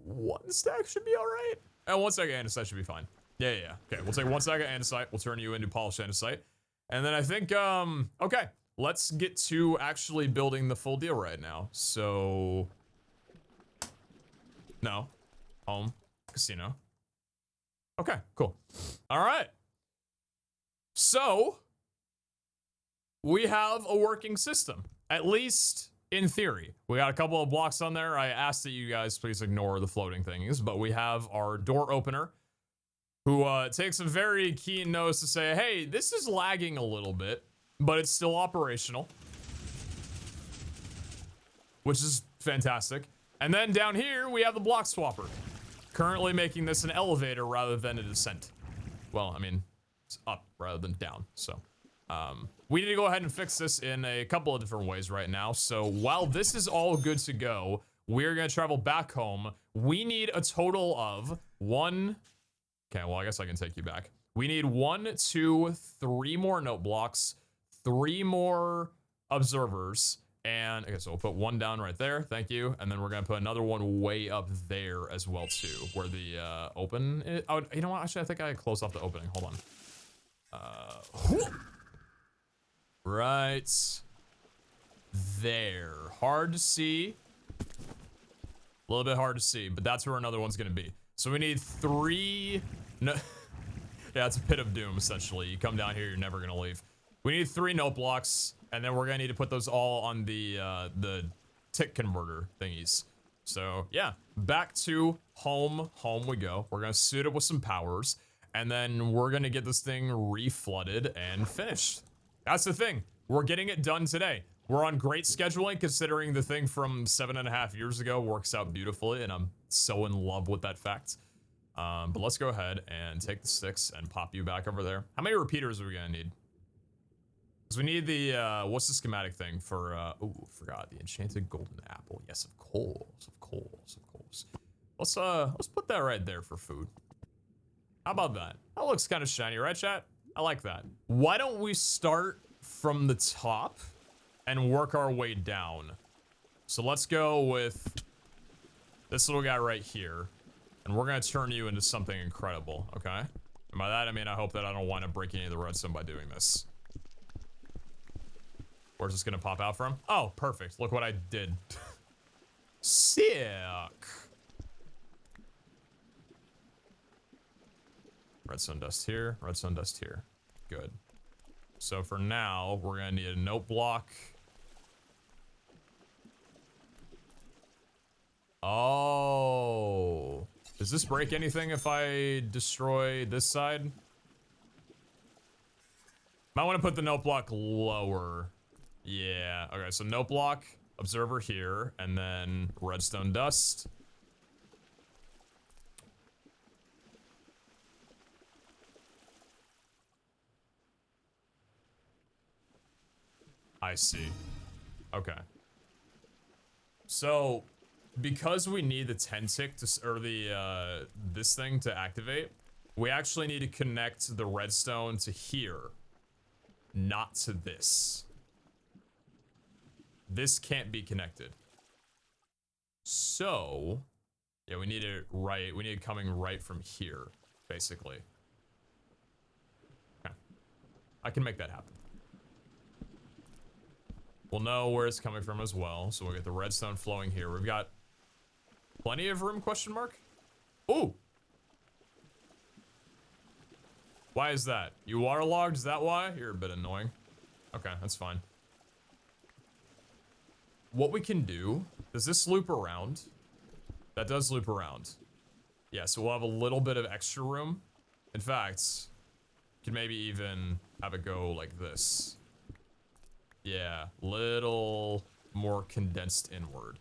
1 stack should be all right. And 1 stack of andesite should be fine. Yeah. Okay, we'll take 1 stack of andesite. We'll turn you into polished andesite. And then I think, okay, let's get to actually building the full deal right now. So, no, home, casino. Okay, cool. All right. So, we have a working system, at least in theory. We got a couple of blocks on there. I asked that you guys please ignore the floating things, but we have our door opener, who takes a very keen nose to say, hey, this is lagging a little bit, but it's still operational, which is fantastic. And then down here, we have the block swapper, currently making this an elevator rather than a descent. Well, I mean, it's up rather than down, so. We need to go ahead and fix this in a couple of different ways right now. So while this is all good to go, we're gonna travel back home. We need a total of 1. Okay, well, I guess I can take you back. We need 1, 2, 3 more note blocks, 3 more observers, and okay, so we'll put 1 down right there. Thank you. And then we're gonna put another one way up there as well too, where the open is. Oh, you know what? Actually, I think I closed off the opening. Hold on. Right there. Hard to see. A little bit hard to see, but that's where another one's gonna be. So we need 3. No, yeah, it's a pit of doom essentially. You come down here, you're never gonna leave. We need 3 note blocks, and then we're gonna need to put those all on the tick converter thingies. So yeah, back to home. Home we go. We're gonna suit it with some powers, and then we're gonna get this thing reflooded and finished. That's the thing. We're getting it done today. We're on great scheduling considering the thing from 7.5 years ago works out beautifully, and I'm so in love with that fact. But let's go ahead and take the sticks and pop you back over there. How many repeaters are we gonna need? Because we need the, what's the schematic thing for, oh, forgot, the enchanted golden apple. Yes, of course, of course, of course. Let's put that right there for food. How about that? That looks kind of shiny, right, chat? I like that. Why don't we start from the top and work our way down? So let's go with this little guy right here, and we're gonna turn you into something incredible, okay? And by that, I mean, I hope that I don't wind up breaking any of the redstone by doing this. Where's this gonna pop out from? Oh, perfect. Look what I did. Sick. Redstone dust here, redstone dust here. Good. So for now, we're gonna need a note block. Oh. Does this break anything if I destroy this side? Might want to put the note block lower. Yeah, okay, so note block, observer here, and then redstone dust. I see. Okay. So, because we need the 10 tick to, or the, this thing to activate, we actually need to connect the redstone to here, not to this. this can't be connected. So, yeah, we need it right. We need it coming right from here, basically. Okay. I can make that happen. We'll know where it's coming from as well. So we'll get the redstone flowing here. We've got plenty of room, question mark? Ooh! Why is that? You waterlogged? Is that why? You're a bit annoying. Okay, that's fine. What we can do, does this loop around? That does loop around. Yeah, so we'll have a little bit of extra room. In fact, could maybe even have it go like this. Yeah, little more condensed inward.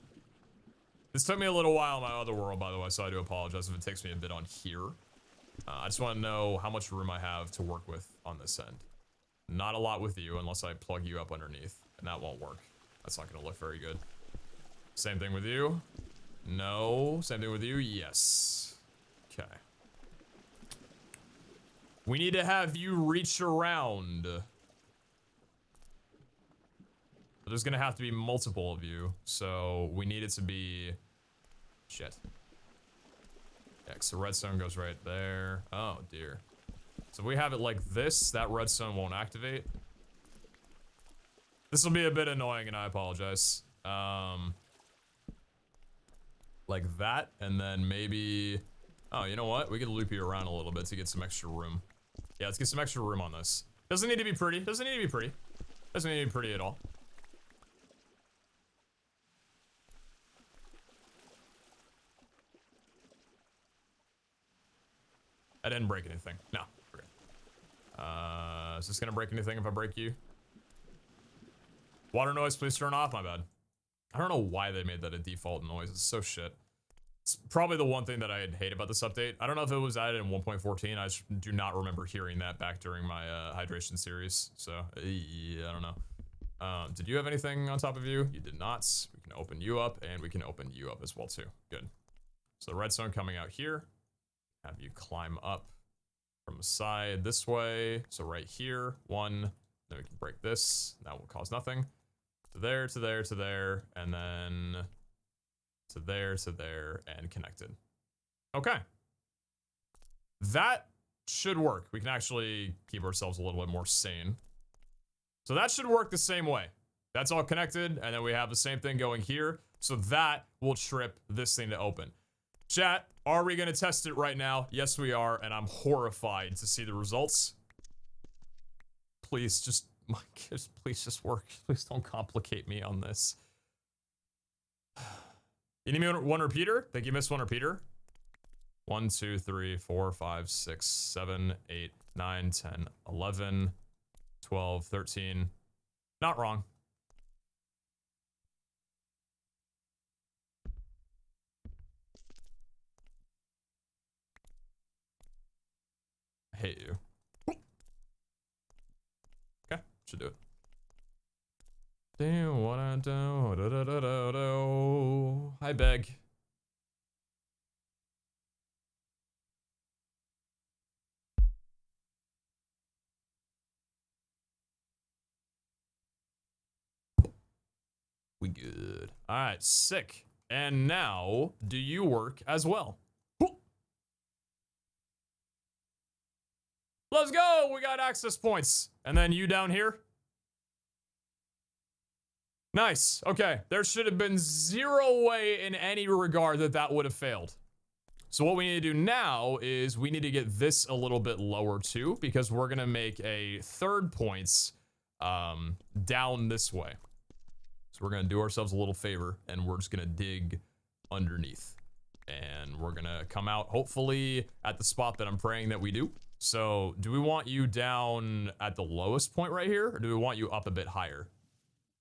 This took me a little while in my other world, by the way, so I do apologize if it takes me a bit on here. I just want to know how much room I have to work with on this end. Not a lot with you, unless I plug you up underneath, and that won't work. That's not going to look very good. Same thing with you. No. Same thing with you. Yes. Okay. We need to have you reach around. There's going to have to be multiple of you, so we need it to be... Shit. Yeah, so redstone goes right there. Oh, dear. So if we have it like this, that redstone won't activate. This will be a bit annoying, and I apologize. Like that, and then maybe... Oh, you know what? We could loop you around a little bit to get some extra room. Yeah, let's get some extra room on this. Doesn't need to be pretty. Doesn't need to be pretty. Doesn't need to be pretty at all. I didn't break anything. No. Okay. Is this gonna break anything if I break you? Water noise, please turn off. My bad. I don't know why they made that a default noise. It's so shit. It's probably the one thing that I hate about this update. I don't know if it was added in 1.14. I just do not remember hearing that back during my hydration series. So, yeah, I don't know. Did you have anything on top of you? You did not. We can open you up, and we can open you up as well, too. Good. So the redstone coming out here. Have you climb up from the side this way. So right here, one. Then we can break this. That will cause nothing. To there, to there, to there, and then to there, and connected. Okay. That should work. We can actually keep ourselves a little bit more sane. So that should work the same way. That's all connected, and then we have the same thing going here. So that will trip this thing to open. Chat, are we going to test it right now? Yes, we are, and I'm horrified to see the results. Please, just... My kids, please just work. Please don't complicate me on this. You need me one repeater? Think you missed one repeater? 1, 2, 3, 4, 5, 6, 7, 8, 9, 10, 11, 12, 13. Not wrong. I hate you. Should do it. Damn, what I do. Hi, Beg. We good. All right, sick. And now, do you work as well? Let's go! We got access points. And then you down here? Nice. Okay. There should have been zero way in any regard that that would have failed. So what we need to do now is we need to get this a little bit lower too, because we're going to make a third points down this way. So we're going to do ourselves a little favor, and we're just going to dig underneath. And we're going to come out, hopefully, at the spot that I'm praying that we do. So, do we want you down at the lowest point right here, or do we want you up a bit higher?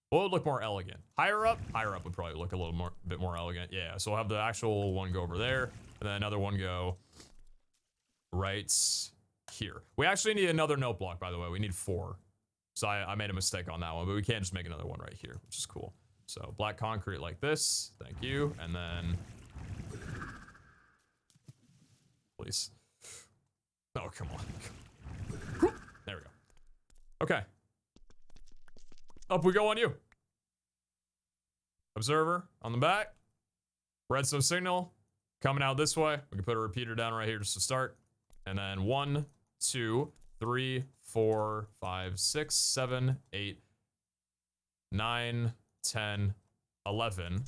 What would look more elegant? Higher up? Higher up would probably look a little more, bit more elegant. Yeah, so we'll have the actual one go over there, and then another one go right here. We actually need another note block, by the way. We need 4. So I made a mistake on that one, but we can't just make another one right here, which is cool. So black concrete like this. Thank you. And then... Please. Oh, come on. There we go. Okay. Up we go on you. Observer on the back. Redstone signal coming out this way. We can put a repeater down right here just to start. And then 1, 2, 3, 4, 5, 6, 7, 8, 9, 10, 11.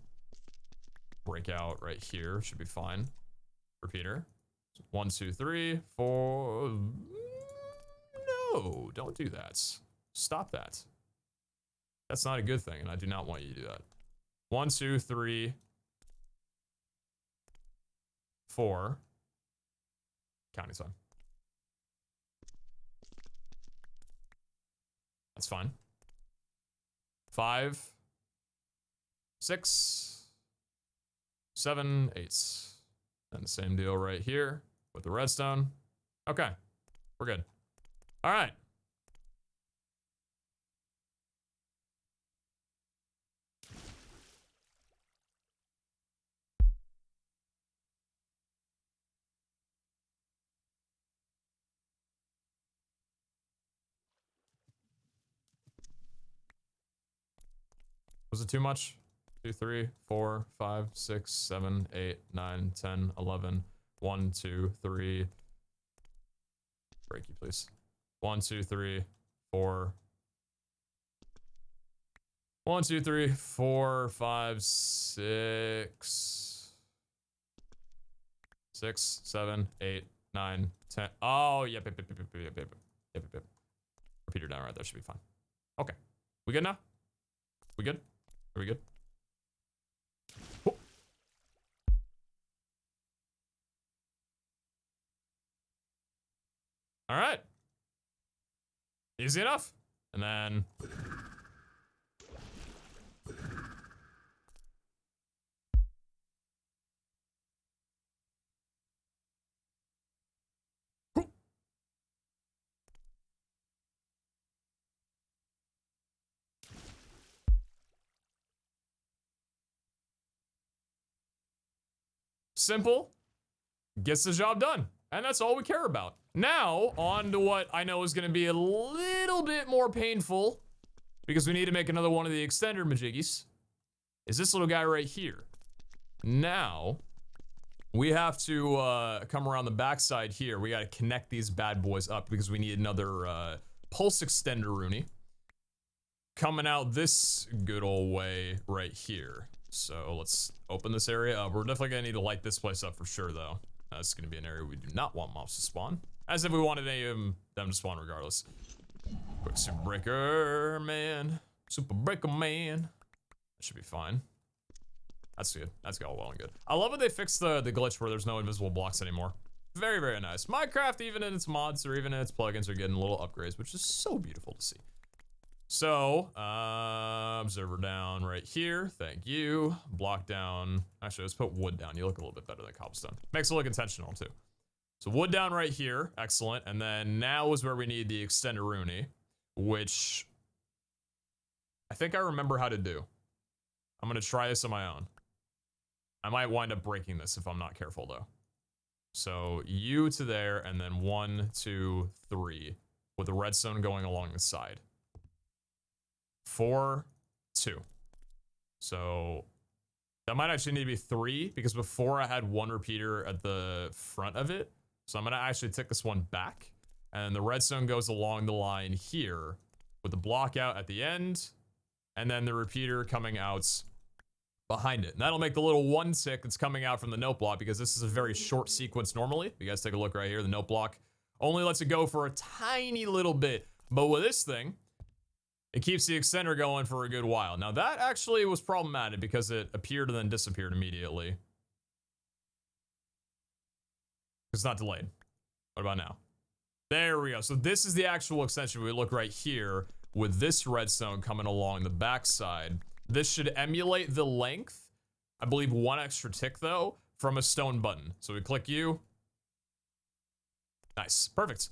Breakout right here should be fine. Repeater. 1, 2, 3, 4. No, don't do that. Stop that. That's not a good thing, and I do not want you to do that. 1, 2, 3, 4. Counting time. That's fine. 5, 6, 7, 8. And the same deal right here with the redstone. Okay, we're good. All right. Was it too much? 2, 3, 4, 5, 6, 7, 8, 9, 10, 11. 1, 2, 3. Break you, please. 1, 2, 3, 4. 1, 2, 3, 4, 5, 6. 6, 7, 8, 9, 10. Oh, yep. Repeater down right there should be fine. Okay. We good now? We good? Are we good? Oh. All right. Easy enough. And then simple, gets the job done. And that's all we care about. Now, on to what I know is going to be a little bit more painful, because we need to make another one of the extender majiggies, is this little guy right here. Now, we have to come around the backside here. We got to connect these bad boys up because we need another pulse extender Rooney coming out this good old way right here. So let's open this area up. We're definitely going to need to light this place up for sure, though. This is going to be an area we do not want mobs to spawn. As if we wanted any of them to spawn regardless. Quick super breaker, man. Super breaker, man. That should be fine. That's good. That's all well and good. I love when they fixed the glitch where there's no invisible blocks anymore. Very, very nice. Minecraft, even in its mods or even in its plugins, are getting little upgrades, which is so beautiful to see. So, observer down right here. Thank you. Block down. Actually, let's put wood down. You look a little bit better than cobblestone. Makes it look intentional, too. So, wood down right here. Excellent. And then now is where we need the extender Rooney, which I think I remember how to do. I'm going to try this on my own. I might wind up breaking this if I'm not careful, though. So, you to there, and then 1, 2, 3, with the redstone going along the side. 4, 2. So that might actually need to be 3 because before I had 1 repeater at the front of it. So I'm gonna actually take this one back, and the redstone goes along the line here with the block out at the end, and then the repeater coming out behind it. And that'll make the little 1 tick that's coming out from the note block, because this is a very short sequence normally. You guys take a look right here. The note block only lets it go for a tiny little bit, but with this thing, it keeps the extender going for a good while. Now that actually was problematic because it appeared and then disappeared immediately. It's not delayed. What about now? There we go. So this is the actual extension. We look right here with this redstone coming along the backside. This should emulate the length, I believe 1 extra tick though, from a stone button. So we click U. Nice, perfect.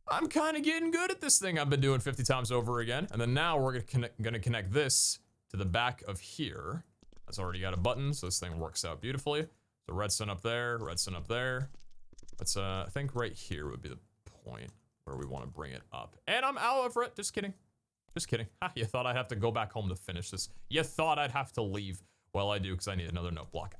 I'm kind of getting good at this thing I've been doing 50 times over again. And then now we're gonna connect this to the back of here. That's already got a button, so this thing works out beautifully. So redstone up there, redstone up there. Let's, I think right here would be the point where we want to bring it up. And I'm out of it, just kidding. Just kidding. Ha, you thought I'd have to go back home to finish this. You thought I'd have to leave. Well, I do, because I need another note block.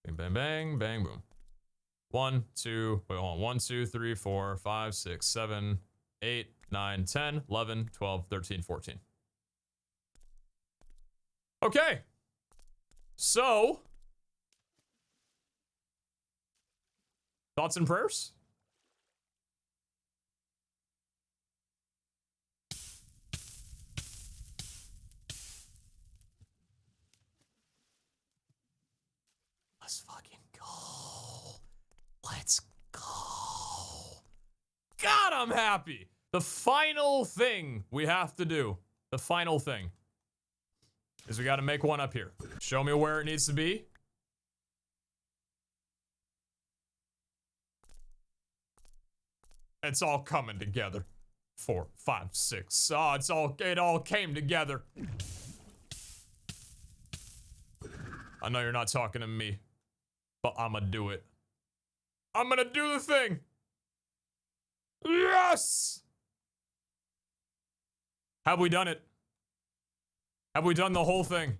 Bang, bang, bang, bang, boom. 1, 2, wait, hold on. 1, 2, 3, 4, 5, 6, 7, 8, 9, 10, 11, 12, 13, 14. Okay. So, thoughts and prayers? Let's fucking go. Let's go. God, I'm happy. The final thing we have to do, the final thing, is we got to make one up here. Show me where it needs to be. It's all coming together. 4, 5, 6. Oh, it all came together. I know you're not talking to me, but I'ma do it. I'm gonna do the thing. Yes! Have we done it? Have we done the whole thing?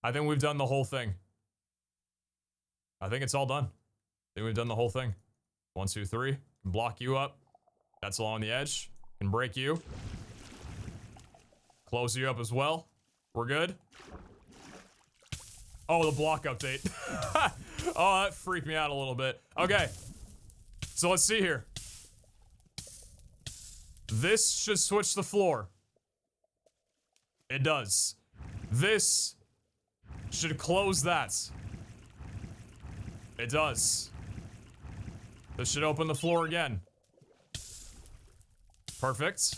I think we've done the whole thing. I think it's all done. I think we've done the whole thing. 1, 2, 3. Can block you up. That's along the edge. Can break you. Close you up as well. We're good. Oh, the block update. Oh, that freaked me out a little bit. Okay. So let's see here. This should switch the floor. It does. This should close that. It does. This should open the floor again. Perfect.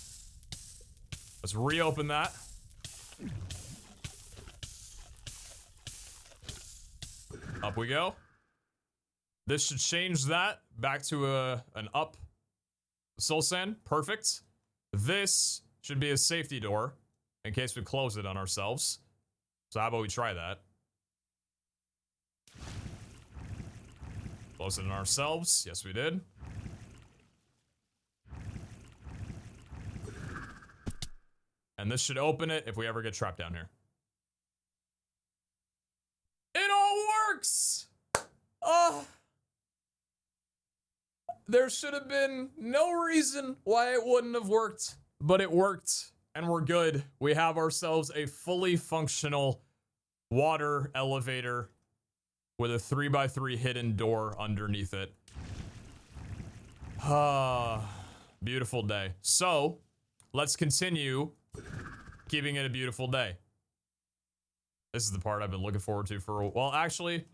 Let's reopen that. Up we go. This should change that back to an up soul sand. Perfect. This should be a safety door in case we close it on ourselves. So how about we try that? Close it on ourselves. Yes, we did. And this should open it if we ever get trapped down here. It all works! There should have been no reason why it wouldn't have worked, but it worked, and we're good. We have ourselves a fully functional water elevator with a 3x3 hidden door underneath it. Beautiful day. So, let's continue keeping it a beautiful day. This is the part I've been looking forward to for a while. Well, actually,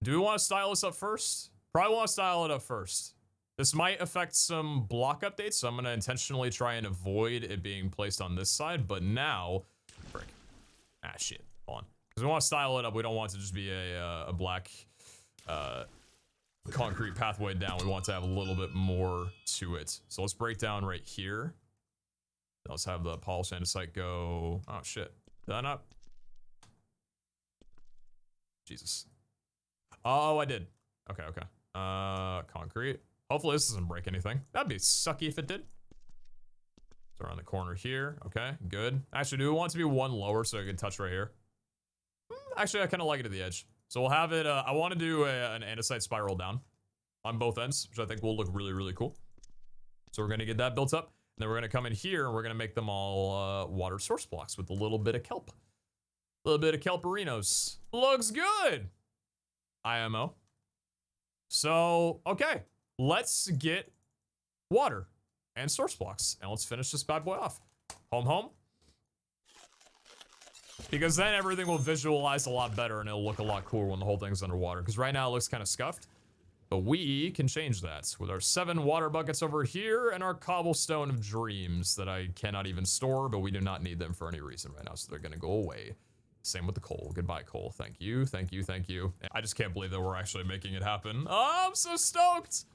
do we want to style this up first? Probably want to style it up first. This might affect some block updates, so I'm going to intentionally try and avoid it being placed on this side, but now, frick. Ah, shit. Hold on. Because we want to style it up. We don't want it to just be a black concrete pathway down. We want to have a little bit more to it. So let's break down right here. Let's have the polish andesite go. Oh, shit. Done up. Jesus. Oh, I did. Okay, okay. Concrete. Hopefully this doesn't break anything. That'd be sucky if it did. So around the corner here. Okay, good. Actually, do we want it to be one lower so I can touch right here? Actually, I kind of like it at the edge. So we'll have it, I want to do an andesite spiral down on both ends, which I think will look really, really cool. So we're going to get that built up. And then we're going to come in here and we're going to make them all water source blocks with a little bit of kelp. A little bit of kelperinos. Looks good. IMO. So, okay. Let's get water and source blocks. And let's finish this bad boy off. Home, home. Because then everything will visualize a lot better and it'll look a lot cooler when the whole thing's underwater. Because right now it looks kind of scuffed. But we can change that with our 7 water buckets over here and our cobblestone of dreams that I cannot even store, but we do not need them for any reason right now, so they're gonna go away. Same with the coal. Goodbye, coal. Thank you, thank you, thank you. I just can't believe that we're actually making it happen. Oh, I'm so stoked!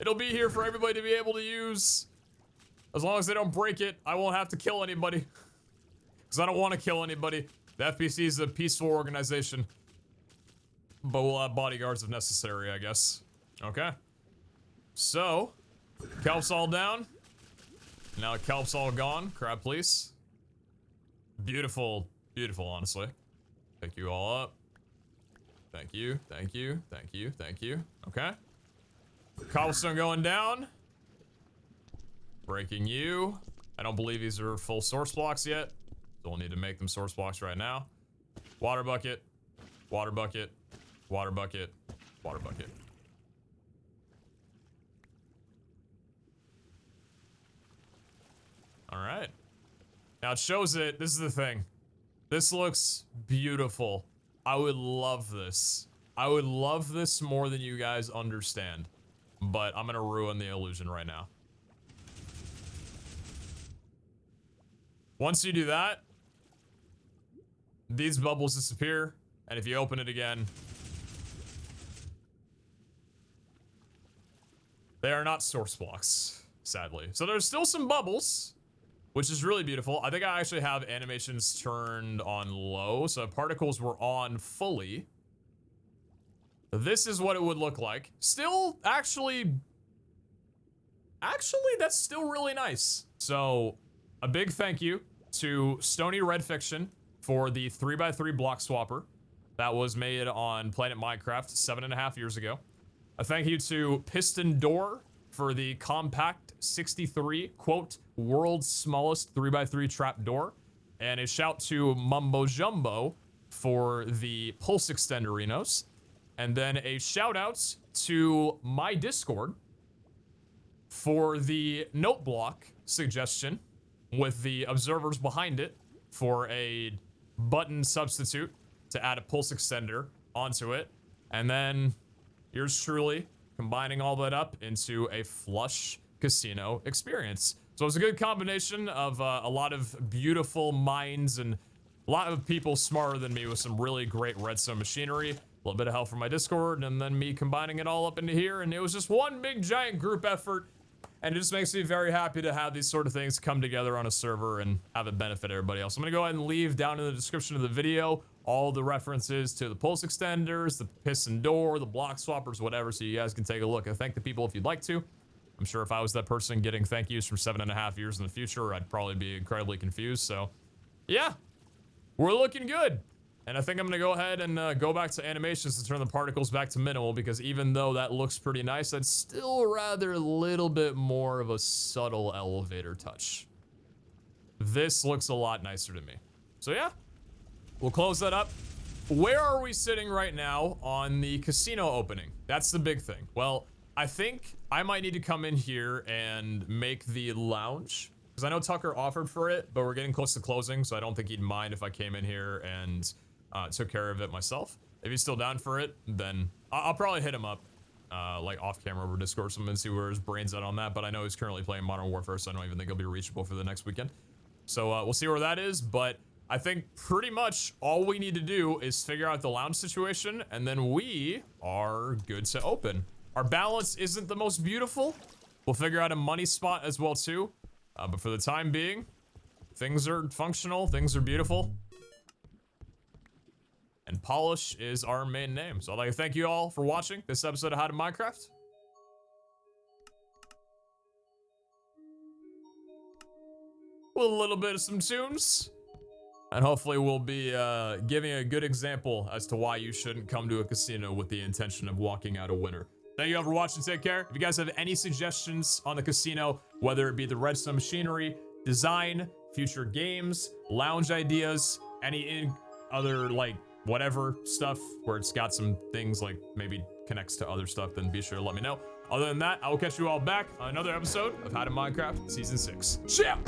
It'll be here for everybody to be able to use. As long as they don't break it, I won't have to kill anybody. Because I don't want to kill anybody. The FPC is a peaceful organization. but we'll have bodyguards if necessary, I guess. Okay. So, kelp's all down. Now kelp's all gone. Crab, please. Beautiful, beautiful, honestly. Pick you all up. Thank you, thank you, thank you, thank you. Okay. Cobblestone going down. Breaking you. I don't believe these are full source blocks yet. So we'll need to make them source blocks right now. Water bucket. Water bucket. Water bucket. Water bucket. All right. Now it shows it. This is the thing. This looks beautiful. I would love this. I would love this more than you guys understand. But I'm gonna ruin the illusion right now. Once you do that, these bubbles disappear, and if you open it again, they are not source blocks, sadly. So there's still some bubbles, which is really beautiful. I think I actually have animations turned on low, so particles were on fully. This is what it would look like. Still, actually, that's still really nice. So, a big thank you to Stony Red Fiction for the 3x3 block swapper that was made on Planet Minecraft 7.5 years ago. A thank you to Piston Door for the compact 63, quote, world's smallest 3x3 trap door. And a shout to Mumbo Jumbo for the pulse extenderinos. And then a shout out to my Discord for the note block suggestion with the observers behind it for a button substitute to add a pulse extender onto it. And then yours truly combining all that up into a flush casino experience. So it's a good combination of a lot of beautiful minds and a lot of people smarter than me with some really great redstone machinery. A little bit of help from my Discord, and then me combining it all up into here, and it was just one big giant group effort. And it just makes me very happy to have these sort of things come together on a server and have it benefit everybody else. I'm gonna go ahead and leave down in the description of the video all the references to the pulse extenders, the piston door, the block swappers, whatever, so you guys can take a look and thank the people if you'd like to. I'm sure if I was that person getting thank yous from 7.5 years in the future, I'd probably be incredibly confused. So, yeah, we're looking good. And I think I'm gonna go ahead and go back to animations to turn the particles back to minimal, because even though that looks pretty nice, I'd still rather a little bit more of a subtle elevator touch. This looks a lot nicer to me. So yeah, we'll close that up. Where are we sitting right now on the casino opening? That's the big thing. Well, I think I might need to come in here and make the lounge, because I know Tucker offered for it, but we're getting close to closing, so I don't think he'd mind if I came in here and took care of it myself. If he's still down for it, then I'll probably hit him up like off camera over Discord or something and see where his brain's at on that. But I know he's currently playing Modern Warfare, so I don't even think he'll be reachable for the next weekend. So we'll see where that is. But I think pretty much all we need to do is figure out the lounge situation, and then we are good to open. Our balance isn't the most beautiful. We'll figure out a money spot as well too. But for the time being, things are functional, things are beautiful. And polish is our main name. So I'd like to thank you all for watching this episode of How to Minecraft. With a little bit of some tunes. And hopefully we'll be giving a good example as to why you shouldn't come to a casino with the intention of walking out a winner. Thank you all for watching. Take care. If you guys have any suggestions on the casino, whether it be the redstone machinery, design, future games, lounge ideas, any other like whatever stuff where it's got some things like maybe connects to other stuff, then be sure to let me know. Other than that, I will catch you all back on another episode of How to Minecraft Season 6. Ciao!